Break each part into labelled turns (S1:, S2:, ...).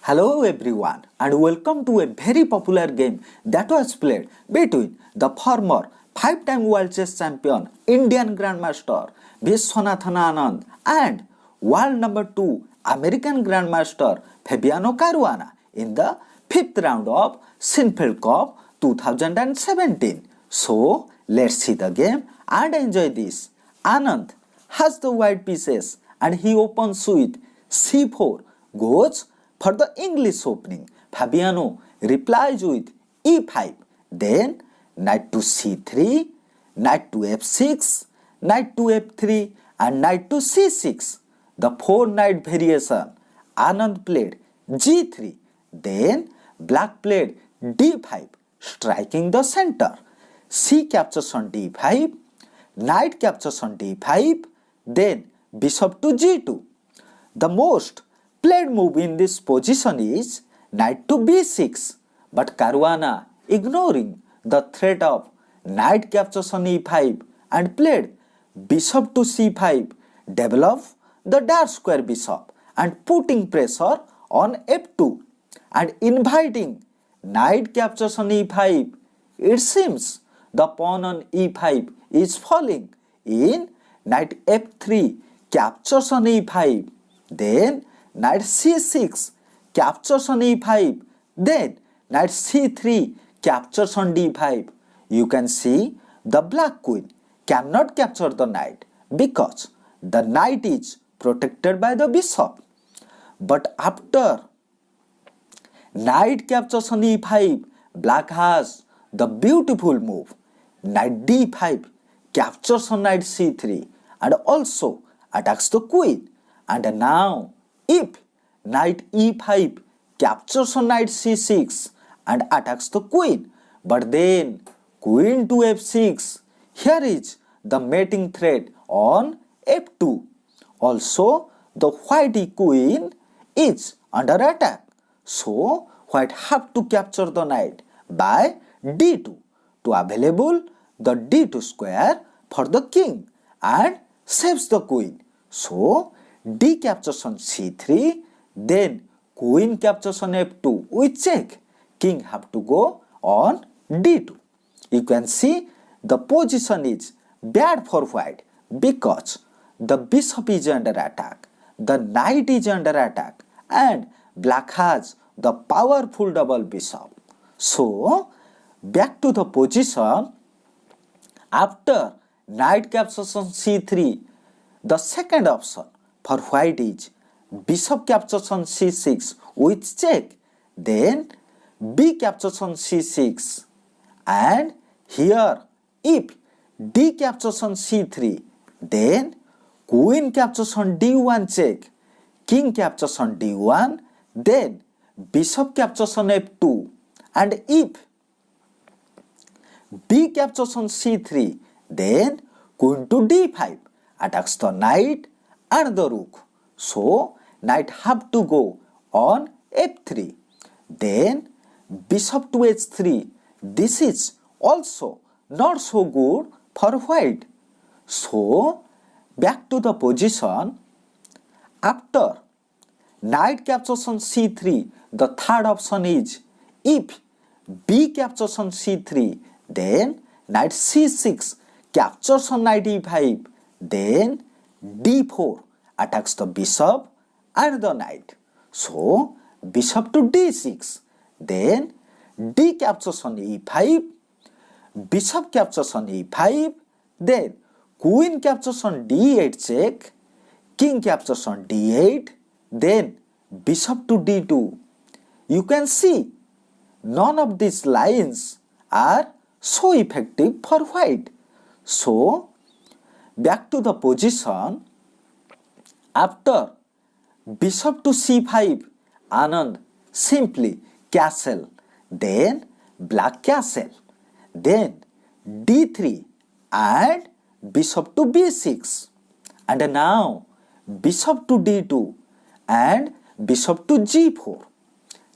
S1: Hello everyone and welcome to a very popular game that was played between the former 5-time world chess champion Indian Grandmaster Viswanathan Anand and world number 2 American Grandmaster Fabiano Caruana in the 5th round of Sinquefield Cup 2017. So let's see the game and enjoy this. Anand has the white pieces and he opens with c4, goes for the English opening. Fabiano replies with e5, then knight to c3, knight to f6, knight to f3 and knight to c6. The 4-knight variation. Anand played g3, then black played d5, striking the center. C captures on d5, knight captures on d5, then bishop to g2. The most played move in this position is knight to b6, but Caruana, ignoring the threat of knight captures on e5 and played bishop to c5, develop the dark square bishop and putting pressure on f2 and inviting knight captures on e5. It seems the pawn on e5 is falling in knight f3 captures on e5, then knight c6 captures on e5, then knight c3 captures on d5. You can see the black queen cannot capture the knight because the knight is protected by the bishop. But after knight captures on e5, black has the beautiful move. Knight d5 captures on knight c3 and also attacks the queen. And now if knight e5 captures on knight c6 and attacks the queen, but then queen to f6, here is the mating threat on f2. Also the white queen is under attack, so white have to capture the knight by d2 to available the d2 square for the king and saves the queen. So d captures on c3, then queen captures on f2 with check. King have to go on d2. You can see the position is bad for white because the bishop is under attack, the knight is under attack and black has the powerful double bishop. So back to the position. After knight captures on c3, the second option for white is bishop captures on c6 with check, then b captures on c6, and here if d captures on c3, then queen captures on d1 check, king captures on d1, then bishop captures on f2, and if b captures on c3, then queen to d5 attacks the knight and the rook. So knight have to go on f3, then bishop to h3. This is also not so good for white. So back to the position. After knight captures on c3, the third option is if b captures on c3, then knight c6 captures on knight e5, then d4 attacks the bishop and the knight. So bishop to d6, then d captures on e5, bishop captures on e5, then queen captures on d8 check, king captures on d8, then bishop to d2. You can see none of these lines are so effective for white. So back to the position. After bishop to c5, Anand simply castle, then black castle, then d3 and bishop to b6, and now bishop to d2 and bishop to g4.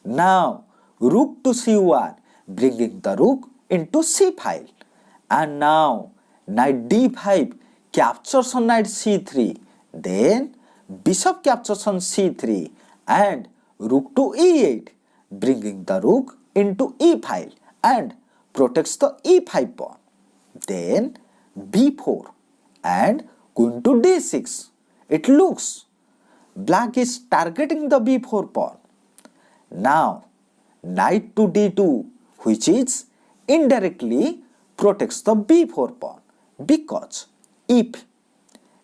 S1: Now rook to c1, bringing the rook into c file, and now knight d5 captures on knight c3, then bishop captures on c3 and rook to e8, bringing the rook into e file and protects the e5 pawn. Then b4 and queen to d6. It looks black is targeting the b4 pawn. Now knight to d2, which is indirectly protects the b4 pawn, because if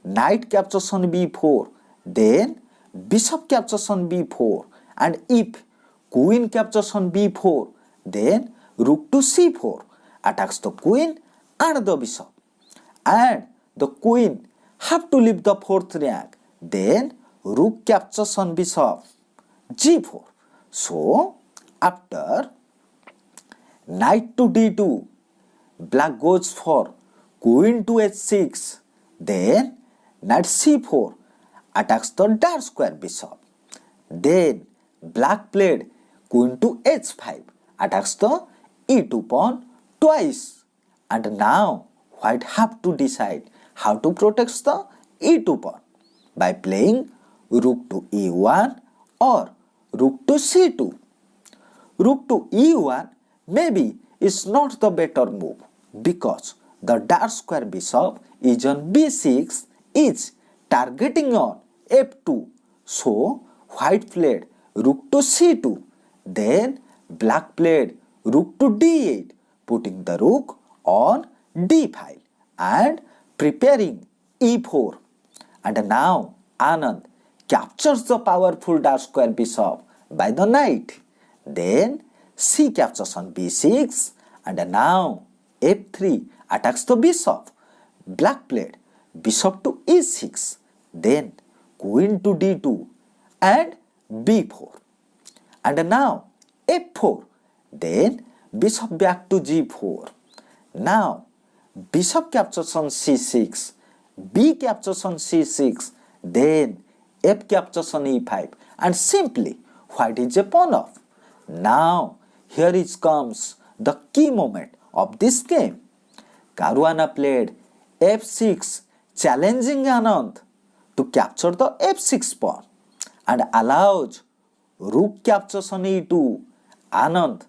S1: knight captures on b4, then bishop captures on b4, and if queen captures on b4, then rook to c4 attacks the queen and the bishop, and the queen have to leave the fourth rank. Then rook captures on bishop g4. So after knight to d2, black goes for queen to h6, then knight c4 attacks the dark square bishop. Then black played queen to h5, attacks the e2 pawn twice, and now white have to decide how to protect the e2 pawn by playing rook to e1 or rook to c2. Rook to e1 maybe is not the better move, because the dark square bishop is on b6 is targeting on f2. So white played rook to c2. Then black played rook to d8, putting the rook on d file and preparing e4. And now Anand captures the powerful dark square bishop by the knight. Then c captures on b6, and now f3 attacks the bishop. Black played bishop to e6, then queen to d2 and b4, and now f4, then bishop back to g4. Now bishop captures on c6, b captures on c6, then f captures on e5, and simply white is a pawn off. Now here it comes the key moment of this game. Caruana played f6, challenging Anand to capture the f6 pawn and allows rook captures on e2. Anand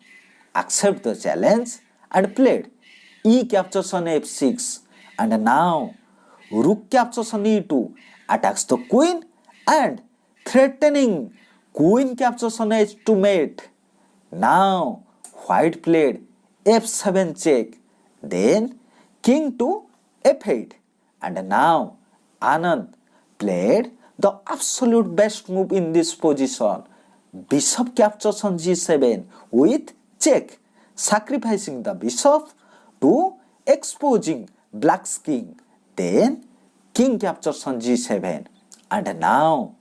S1: accepted the challenge and played e captures on f6, and now rook captures on e2, attacks the queen and threatening queen captures on h2 mate. Now white played f7 check, then king to f8, and now Anand played the absolute best move in this position. Bishop captures on g7 with check, sacrificing the bishop to exposing black's king. Then king captures on g7, and now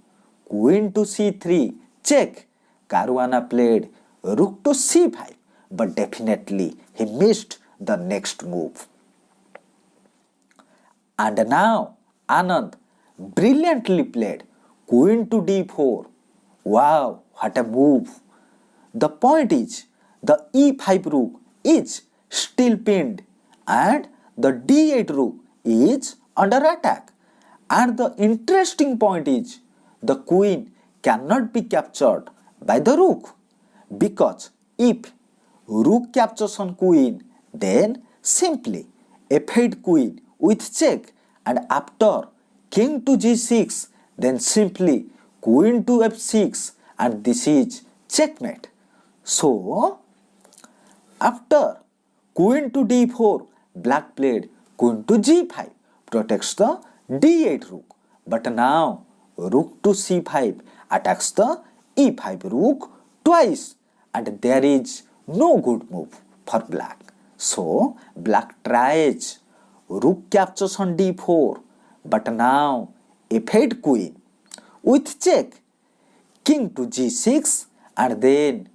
S1: queen to c3 check. Caruana played rook to c5, but definitely he missed the next move. And now Anand brilliantly played queen to d4. Wow, what a move! The point is, the e5 rook is still pinned and the d8 rook is under attack. And the interesting point is, the queen cannot be captured by the rook, because if rook captures on queen, then simply f8 queen with check, and after king to g6, then simply queen to f6, and this is checkmate. So after queen to d4, black played queen to g5, protects the d8 rook, but now rook to c5 attacks the e5 rook twice, and there is no good move for black. So black tries rook captures on d4, but now f8 queen with check, king to g6, and then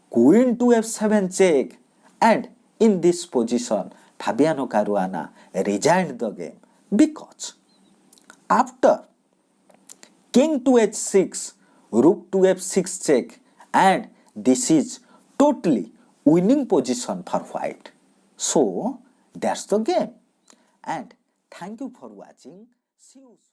S1: queen to f7 check, and in this position Fabiano Caruana resigned the game, because after king to h6, rook to f6 check, and this is totally winning position for white. So that's the game, and thank you for watching. See you soon.